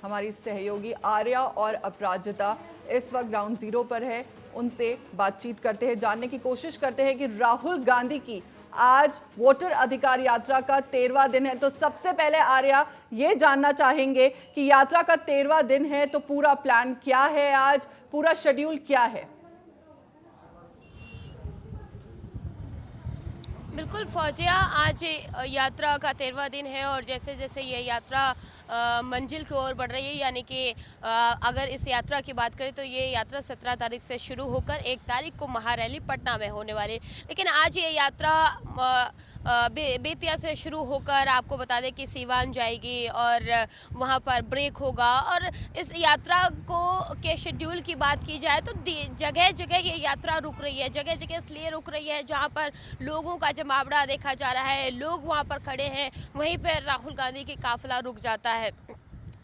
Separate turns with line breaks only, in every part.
हमारी सहयोगी आर्या और अपराजिता इस वक्त ग्राउंड जीरो पर है। उनसे बातचीत करते हैं, जानने की कोशिश करते हैं कि राहुल गांधी की आज वोटर अधिकार यात्रा का 13वां दिन है। तो सबसे पहले आर्या, ये जानना चाहेंगे कि यात्रा का 13वां दिन है तो पूरा प्लान क्या है, आज पूरा शेड्यूल क्या है?
बिल्कुल फौजिया, आज यात्रा का 13वां दिन है और जैसे जैसे ये यात्रा मंजिल की ओर बढ़ रही है, यानी कि अगर इस यात्रा की बात करें तो ये यात्रा 17 तारीख से शुरू होकर 1 तारीख को महारैली पटना में होने वाली है। लेकिन आज ये यात्रा बेतिया से शुरू होकर आपको बता दें कि सीवान जाएगी और वहाँ पर ब्रेक होगा। और इस यात्रा के शेड्यूल की बात की जाए तो जगह जगह ये यात्रा रुक रही है। जगह जगह इसलिए रुक रही है जहाँ पर लोगों का जमावड़ा देखा जा रहा है, लोग वहाँ पर खड़े हैं, वहीं पर राहुल गांधी की काफिला रुक जाता है।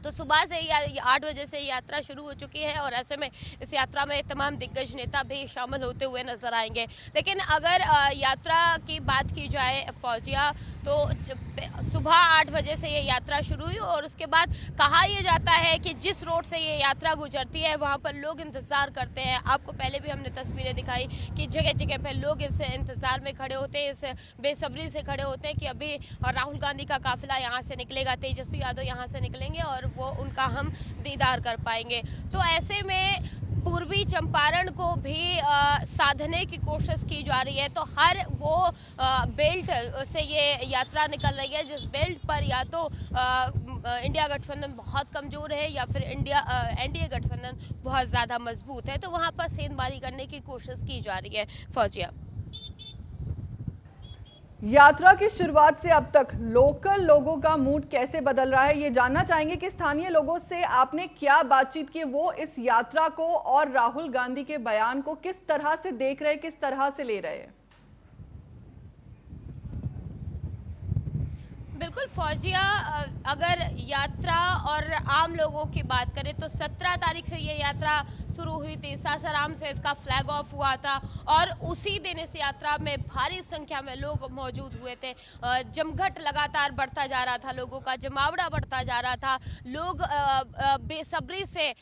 तो सुबह से 8 बजे से यात्रा शुरू हो चुकी है और ऐसे में इस यात्रा में तमाम दिग्गज नेता भी शामिल होते हुए नजर आएंगे। लेकिन अगर यात्रा की बात की जाए फौजिया, तो सुबह 8 बजे से ये यात्रा शुरू हुई और उसके बाद कहा यह जाता है कि जिस रोड से ये यात्रा गुजरती है वहाँ पर लोग इंतज़ार करते हैं। आपको पहले भी हमने तस्वीरें दिखाई कि जगह जगह पर लोग इस इंतज़ार में खड़े होते हैं, इस बेसब्री से खड़े होते हैं कि अभी राहुल गांधी का काफिला यहाँ से निकलेगा, तेजस्वी यादव यहाँ से निकलेंगे और वो उनका हम दीदार कर पाएंगे। तो ऐसे में पूर्वी चंपारण को भी साधने की कोशिश की जा रही है। तो हर वो बेल्ट से ये यात्रा निकल रही है जिस बेल्ट पर या तो इंडिया गठबंधन बहुत कमज़ोर है या फिर एनडीए गठबंधन बहुत ज़्यादा मजबूत है, तो वहाँ पर सेंधमारी करने की कोशिश की जा रही है फौजिया।
यात्रा की शुरुआत से अब तक लोकल लोगों का मूड कैसे बदल रहा है, ये जानना चाहेंगे कि स्थानीय लोगों से आपने क्या बातचीत की, वो इस यात्रा को और राहुल गांधी के बयान को किस तरह से देख रहे हैं, किस तरह से ले रहे हैं?
बिल्कुल फौजिया, अगर यात्रा और आम लोगों की बात करें तो 17 तारीख से ये यात्रा शुरू हुई थी। सासाराम से इसका फ्लैग ऑफ हुआ था और उसी दिन इस यात्रा में भारी संख्या में लोग मौजूद हुए थे। जमघट लगातार बढ़ता जा रहा था, लोगों का जमावड़ा बढ़ता जा रहा था, लोग बेसब्री से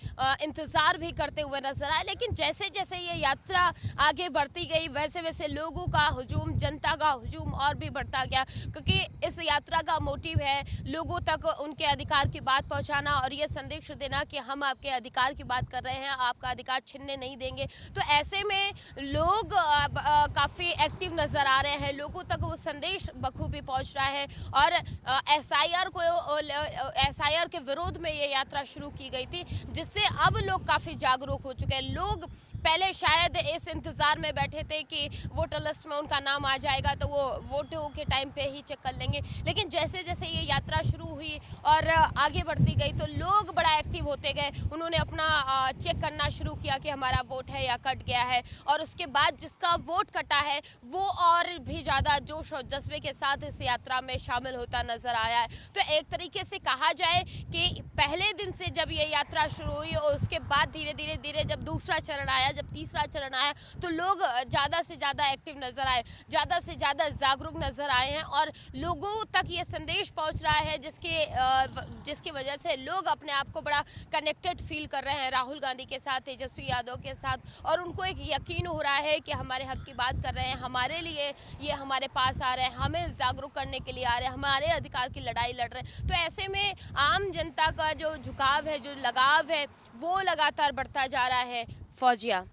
इंतज़ार भी करते हुए नजर आए। लेकिन जैसे जैसे ये यात्रा आगे बढ़ती गई वैसे वैसे लोगों का हुजूम, जनता का हुजूम और भी बढ़ता गया, क्योंकि इस यात्रा का मोटिव है लोगों तक उनके अधिकार की बात पहुंचाना और ये संदेश देना कि हम आपके अधिकार की बात कर रहे हैं, आपका अधिकार छीनने नहीं देंगे। तो ऐसे में लोग काफ़ी एक्टिव नज़र आ रहे हैं, लोगों तक वो संदेश बखूबी पहुंच रहा है। और एसआईआर के विरोध में ये यात्रा शुरू की गई थी, जिससे अब लोग काफ़ी जागरूक हो चुके हैं। लोग पहले शायद इस इंतज़ार में बैठे थे कि वोटर लिस्ट में उनका नाम आ जाएगा तो वो वोटों के टाइम पे ही चेक कर लेंगे। लेकिन जैसे जैसे ये यात्रा शुरू हुई और आगे बढ़ती गई तो लोग बड़ा एक्टिव होते गए। उन्होंने अपना चेक करना शुरू किया कि हमारा वोट है या कट गया है, और उसके बाद जिसका वोट कटा है वो और भी ज़्यादा जोश और जज्बे के साथ इस यात्रा में शामिल होता नजर आया है। तो एक तरीके से कहा जाए कि पहले दिन से जब ये यात्रा शुरू हुई और उसके बाद धीरे धीरे धीरे जब दूसरा चरण आया, जब तीसरा चरण आया, तो लोग ज़्यादा से ज़्यादा एक्टिव नज़र आए, ज़्यादा से ज़्यादा जागरूक नज़र आए हैं और लोगों तक ये संदेश पहुंच रहा है जिसकी वजह से लोग अपने आप को बड़ा कनेक्टेड फील कर रहे हैं राहुल गांधी के साथ, तेजस्वी यादव के साथ, और उनको एक यकीन हो रहा है कि हमारे हक की बात कर रहे हैं, हमारे लिए ये हमारे पास आ रहे हैं, हमें जागरूक करने के लिए आ रहे हैं, हमारे अधिकार की लड़ाई लड़ रहे हैं। तो ऐसे में आम जनता का जो झुकाव है, जो लगाव है, वो लगातार बढ़ता जा रहा है फौजिया।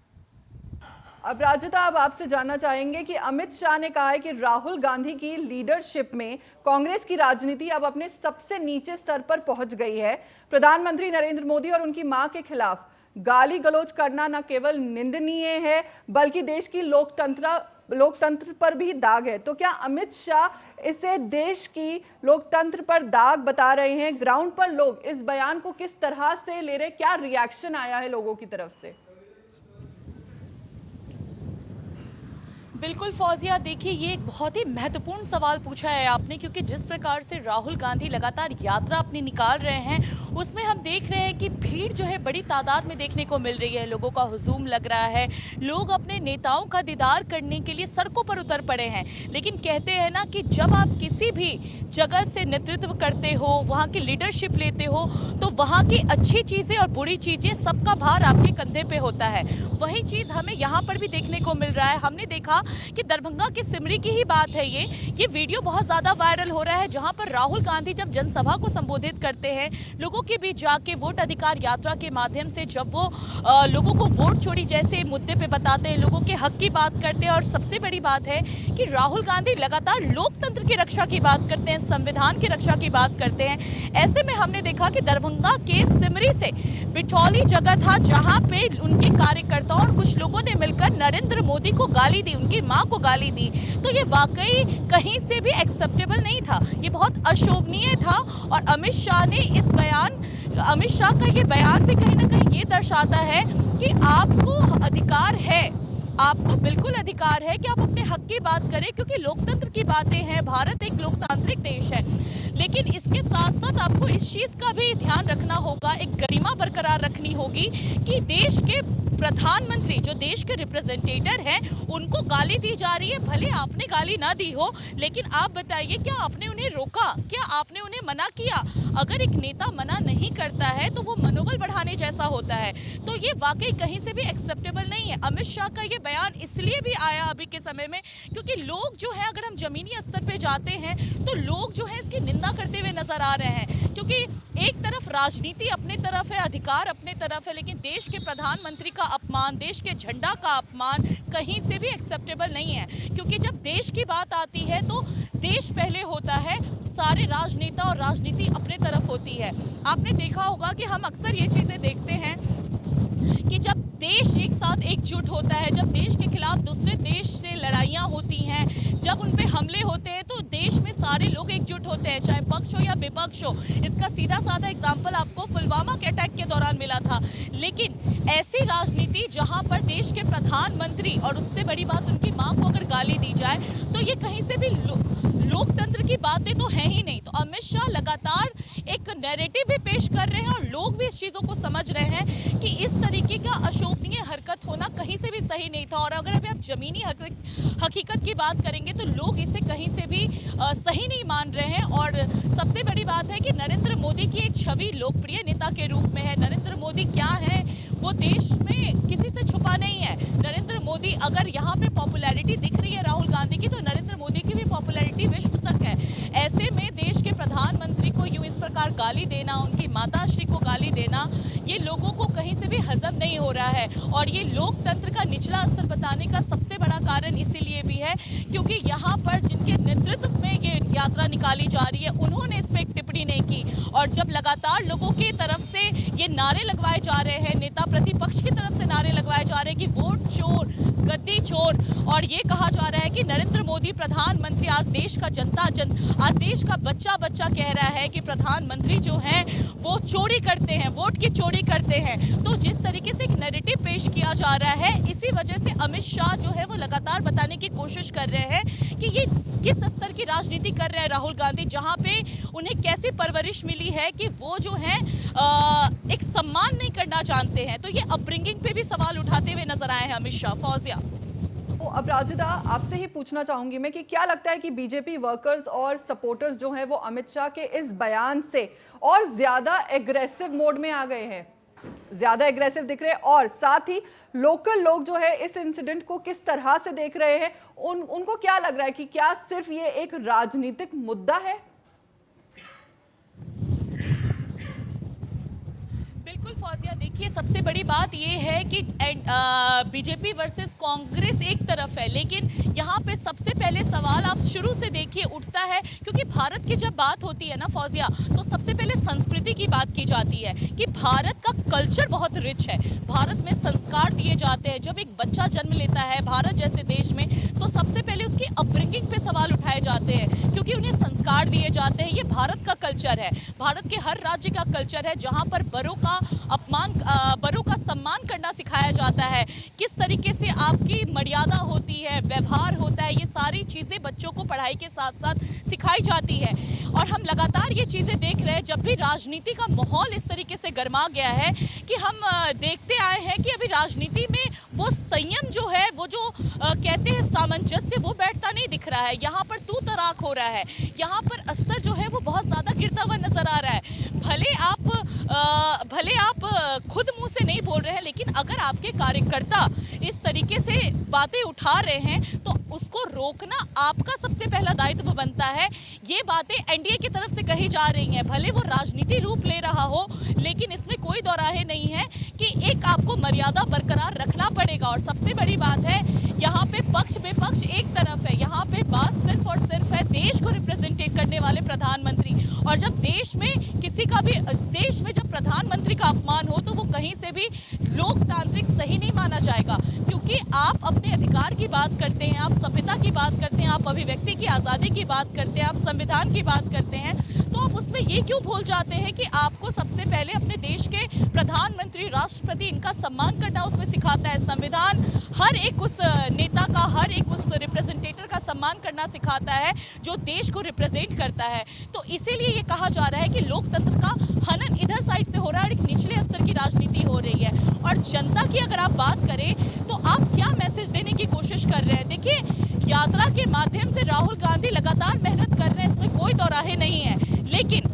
अपराजिता, अब आपसे जानना चाहेंगे कि अमित शाह ने कहा है कि राहुल गांधी की लीडरशिप में कांग्रेस की राजनीति अब अपने सबसे नीचे स्तर पर पहुंच गई है। प्रधानमंत्री नरेंद्र मोदी और उनकी मां के खिलाफ गाली गलौज करना न केवल निंदनीय है बल्कि देश की लोकतंत्र पर भी दाग है। तो क्या अमित शाह इसे देश की लोकतंत्र पर दाग बता रहे हैं? ग्राउंड पर लोग इस बयान को किस तरह से ले रहे, क्या रिएक्शन आया है लोगों की तरफ से?
बिल्कुल फौजिया, देखिए ये एक बहुत ही महत्वपूर्ण सवाल पूछा है आपने, क्योंकि जिस प्रकार से राहुल गांधी लगातार यात्रा अपनी निकाल रहे हैं उसमें हम देख रहे हैं कि भीड़ जो है बड़ी तादाद में देखने को मिल रही है। लोगों का हुजूम लग रहा है, लोग अपने नेताओं का दीदार करने के लिए सड़कों पर उतर पड़े हैं। लेकिन कहते हैं ना कि जब आप किसी भी जगह से नेतृत्व करते हो, वहाँ की लीडरशिप लेते हो, तो वहाँ की अच्छी चीज़ें और बुरी चीज़ें सबका भार आपके कंधे पे होता है। वही चीज़ हमें यहाँ पर भी देखने को मिल रहा है। हमने देखा कि दरभंगा के सिमरी की ही बात है, ये वीडियो बहुत ज़्यादा वायरल हो रहा है, जहाँ पर राहुल गांधी जब जनसभा को संबोधित करते हैं, लोगों के बीच जाके वोट अधिकार यात्रा के माध्यम से जब वो लोगों को वोट चोरी जैसे मुद्दे पे बताते हैं, लोगों के हक की बात करते हैं। और सबसे बड़ी बात है कि राहुल गांधी लगातार लोकतंत्र की रक्षा की बात करते हैं, संविधान की रक्षा की बात करते हैं। ऐसे में हमने देखा कि दरभंगा के सिमरी से बिठौली जगह था, जहाँ पे उनके कार्यकर्ताओं और कुछ लोगों ने मिलकर नरेंद्र मोदी को गाली दी, उनकी मां को गाली दी। तो ये वाकई कहीं से भी एक्सेप्टेबल नहीं था, ये बहुत अशोभनीय था। और अमित शाह का ये बयान भी कहीं ना कहीं ये दर्शाता है कि आपको अधिकार है, आपको बिल्कुल अधिकार है कि आप अपने हक की बात करें, क्योंकि लोकतंत्र की बातें हैं, भारत एक लोकतांत्रिक देश है। लेकिन इसके साथ साथ आपको इस चीज़ का भी ध्यान रखना होगा, एक गरिमा बरकरार रखनी होगी कि देश के प्रधानमंत्री जो देश के रिप्रेजेंटेटर हैं उनको गाली दी जा रही है। भले आपने गाली ना दी हो, लेकिन आप बताइए क्या आपने उन्हें रोका, क्या आपने उन्हें मना किया? अगर एक नेता मना नहीं करता है तो वो मनोबल बढ़ाने जैसा होता है। तो ये वाकई कहीं से भी एक्सेप्टेबल नहीं है। अमित शाह का ये बयान इसलिए भी आया अभी के समय में क्योंकि लोग जो है, अगर हम जमीनी स्तर पे जाते हैं तो लोग जो है इसकी निंदा करते हुए नजर आ रहे हैं। क्योंकि एक तरफ राजनीति अपने तरफ है, अधिकार अपने तरफ है, लेकिन देश के प्रधानमंत्री का अपमान, देश के झंडा का अपमान कहीं से भी एक्सेप्टेबल नहीं है। क्योंकि जब देश की बात आती है तो देश पहले होता है, सारे राजनेता और राजनीति अपने तरफ होती है। आपने देखा होगा कि हम अक्सर ये चीज़ें देखते हैं कि जब देश एक साथ एकजुट होता है, जब देश के खिलाफ दूसरे देश से लड़ाइयाँ होती हैं, जब उन पे हमले होते हैं, तो देश में सारे लोग एकजुट होते हैं, चाहे पक्ष हो या विपक्ष हो। इसका सीधा साधा एग्जाम्पल आपको पुलवामा के अटैक के दौरान मिला था। लेकिन ऐसी राजनीति जहां पर देश के प्रधानमंत्री और उससे बड़ी बात उनकी मां को अगर गाली दी जाए तो ये कहीं से भी लोकतंत्र की बातें तो है ही नहीं। तो अमित शाह लगातार एक नैरेटिव भी पेश कर रहे हैं और लोग भी इस चीज़ों को समझ रहे हैं कि इस तरीके का अशोभनीय हरकत होना कहीं से भी सही नहीं था। और अगर अभी आप जमीनी हकीकत की बात करेंगे तो लोग इसे कहीं से भी सही नहीं मान रहे हैं। और सबसे बड़ी बात है कि नरेंद्र मोदी की एक छवि लोकप्रिय नेता के रूप में है। नरेंद्र मोदी क्या है, वो देश में किसी से छुपा नहीं है। नरेंद्र मोदी, अगर यहाँ पे पॉपुलैरिटी दिख रही है राहुल गांधी की, तो नरेंद्र मोदी की भी पॉपुलैरिटी विश्व तक है। ऐसे में देश के प्रधानमंत्री को यूं इस प्रकार गाली देना, उनकी माताश्री को गाली देना, ये लोगों को कहीं से भी हजम नहीं हो रहा है। और ये लोकतंत्र का निचला स्तर बताने का सबसे बड़ा कारण इसीलिए भी है क्योंकि यहाँ पर जिनके नेतृत्व में ये यात्रा निकाली जा रही है उन्होंने इस पर एक टिप्पणी नहीं की। और जब लगातार लोगों की तरफ से ये नारे लगवाए जा रहे हैं, नेता प्रतिपक्ष की तरफ से नारे लगवाए जा रहे हैं कि वोट चोर, गद्दी चोर, और ये कहा जा रहा है कि नरेंद्र मोदी प्रधानमंत्री, आज देश का आज देश का बच्चा कह रहा है कि प्रधानमंत्री जो हैं वो चोरी करते हैं, वोट की चोरी करते हैं। तो जिस तरीके से एक नैरेटिव पेश किया जा रहा है, इसी वजह से अमित शाह जो है वो लगातार बताने की कोशिश कर रहे हैं कि ये किस स्तर की राजनीति कर रहे हैं राहुल गांधी, जहां पे उन्हें कैसी परवरिश मिली है कि वो जो है एक सम्मान नहीं करना जानते हैं। तो ये अपब्रिंगिंग पे भी सवाल उठाते हुए नजर आए हैं अमित शाह। फौजिया,
तो अब राजिदा, आपसे ही पूछना चाहूंगी मैं कि क्या लगता है कि बीजेपी वर्कर्स और सपोर्टर्स जो हैं वो अमित शाह के इस बयान से और ज्यादा एग्रेसिव मोड में आ गए हैं, ज्यादा एग्रेसिव दिख रहे हैं, और साथ ही लोकल लोग जो है इस इंसिडेंट को किस तरह से देख रहे हैं, उनको क्या लग रहा है कि क्या सिर्फ ये एक राजनीतिक मुद्दा है?
बिल्कुल फौजिया, देखिए सबसे बड़ी बात ये है कि बीजेपी वर्सेस कांग्रेस एक तरफ है, लेकिन यहाँ पे सबसे पहले सवाल आप शुरू से देखिए उठता है, क्योंकि भारत की जब बात होती है ना फौजिया, तो सबसे पहले संस्कृति की बात की जाती है कि भारत का कल्चर बहुत रिच है, भारत में संस्कार दिए जाते हैं। जब एक बच्चा जन्म लेता है भारत जैसे देश में, तो सबसे पहले उसकी अपब्रिंगिंग पे सवाल उठाए जाते हैं, क्योंकि उन्हें संस्कार दिए जाते हैं। ये भारत का कल्चर है, भारत के हर राज्य का कल्चर है, जहाँ पर बड़ों का सम्मान करना सिखाया जाता है, किस तरीके से आपकी मर्यादा होती है, व्यवहार होता है, ये सारी चीज़ें बच्चों को पढ़ाई के साथ साथ सिखाई जाती है। और हम लगातार ये चीज़ें देख रहे हैं, जब भी राजनीति का माहौल इस तरीके से गर्मा गया है कि हम देखते आए हैं कि अभी राजनीति में वो संयम जो है, वो जो कहते हैं सामंजस्य, वो बैठता नहीं दिख रहा है। यहाँ पर तू तराक हो रहा है, यहाँ पर अस्तर जो है वो बहुत ज़्यादा गिरता हुआ नजर आ रहा है। भले आप खुद मुंह से नहीं बोल रहे हैं, लेकिन अगर आपके कार्यकर्ता इस तरीके से बातें उठा रहे हैं तो उसको रोकना आपका सबसे पहला दायित्व बनता है। ये बातें एनडीए की तरफ से कही जा रही हैं, भले वो राजनीति रूप ले रहा हो, लेकिन इसमें कोई दोराहे नहीं है कि एक आपको मर्यादा बरकरार रखना पड़ेगा। और सबसे बड़ी बात है, यहाँ पे पक्ष विपक्ष एक तरफ है, यहाँ पे बात सिर्फ और सिर्फ है देश को रिप्रेजेंटेट करने वाले प्रधानमंत्री। और जब देश में जब प्रधानमंत्री का अपमान हो, तो वो कहीं से भी लोकतांत्रिक सही नहीं माना जाएगा, क्योंकि आप अपने अधिकार की बात करते हैं, आप सभ्यता की बात करते हैं, आप अभिव्यक्ति की आज़ादी की बात करते हैं, आप संविधान की बात करते हैं, तो आप उसमें ये क्यों भूल जाते हैं कि आपको सबसे पहले अपने देश के प्रधानमंत्री, राष्ट्रपति, इनका सम्मान करना उसमें सिखाता है। संविधान हर एक उस नेता का, हर एक उस रिप्रेजेंटेटर का सम्मान करना सिखाता है जो देश को रिप्रेजेंट करता है। तो इसीलिए ये कहा जा रहा है कि लोकतंत्र का हनन इधर साइड से हो रहा है और एक निचले स्तर की राजनीति हो रही है। और जनता की अगर आप बात करें तो आप क्या मैसेज देने की कोशिश कर रहे हैं? देखिए, यात्रा के माध्यम से राहुल गांधी लगातार मेहनत कर रहे हैं, इसमें कोई दोराहे नहीं है, लेकिन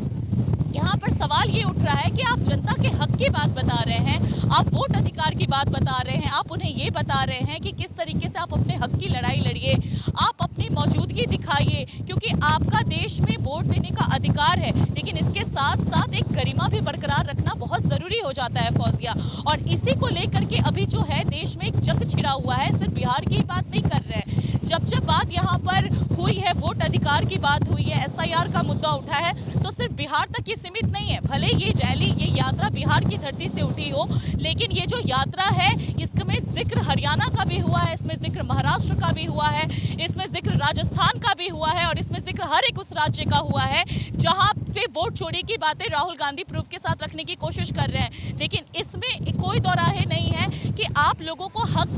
यहाँ पर सवाल ये उठ रहा है कि आप जनता के हक की बात बता रहे हैं, आप वोट अधिकार की बात बता रहे हैं, आप उन्हें ये बता रहे हैं कि किस तरीके से आप अपने हक की लड़ाई लड़िए, आप अपनी मौजूदगी दिखाइए, क्योंकि आपका देश में वोट देने का अधिकार है, लेकिन इसके साथ साथ एक गरिमा भी बरकरार रखना बहुत ज़रूरी हो जाता है, फौजिया। और इसी को लेकर के अभी जो है देश में एक जंग छिड़ा हुआ है, सिर्फ बिहार की बात नहीं कर रहे हैं। जब बात यहाँ पर हुई है, वोट अधिकार की बात हुई है, SIR का मुद्दा उठा है, तो सिर्फ बिहार तक ये सीमित नहीं है। भले ये रैली, ये यात्रा बिहार की धरती से उठी हो, लेकिन ये जो यात्रा है इसमें जिक्र हरियाणा का भी हुआ है, इसमें जिक्र महाराष्ट्र का भी हुआ है, इसमें जिक्र राजस्थान का भी हुआ है, और इसमें जिक्र हर एक उस राज्य का हुआ है जहाँ पे वोट चोरी की बातें राहुल गांधी प्रूफ के साथ रखने की कोशिश कर रहे हैं। लेकिन इसमें कोई दोराहे नहीं है कि आप लोगों को हक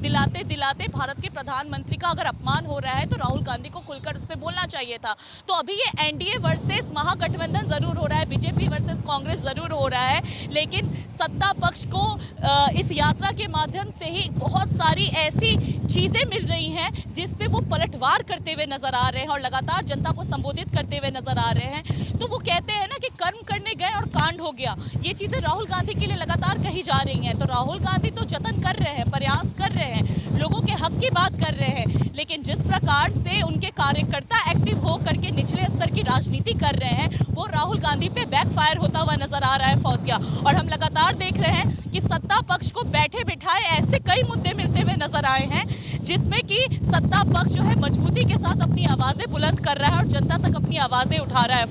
दिलाते दिलाते भारत के प्रधानमंत्री का अगर अपमान हो रहा है तो राहुल गांधी को खुलकर उस पर बोलना चाहिए था। तो अभी ये एनडीए वर्सेस महागठबंधन जरूर हो रहा है, बीजेपी वर्सेस कांग्रेस जरूर हो रहा है, लेकिन सत्ता पक्ष को इस यात्रा के माध्यम से ही बहुत सारी ऐसी चीजें मिल रही हैं जिस पे वो पलटवार करते हुए नजर आ रहे हैं और लगातार जनता को संबोधित करते हुए नजर आ रहे हैं। तो वो कहते हैं ना कि कर्म करने गए और कांड हो गया, ये चीजें राहुल गांधी के लिए लगातार कही जा रही हैं। तो राहुल गांधी तो जतन कर रहे हैं, प्रयास कर रहे हैं, लोगों के हक की बात कर रहे हैं, लेकिन जिस प्रकार से उनके कार्यकर्ता एक्टिव हो करके निचले स्तर की राजनीति कर रहे हैं, वो राहुल गांधी पे बैकफायर होता हुआ नजर आ रहा है, फौजिया। और हम लगातार देख रहे हैं कि सत्ता पक्ष को बैठे बिठाए ऐसे कई मुद्दे मिलते हुए नजर आए हैं जिसमें कि सत्ता पक्ष जो है मजबूती के साथ अपनी आवाजें बुलंद कर रहा है और जनता तक अपनी आवाजें उठा रहा है।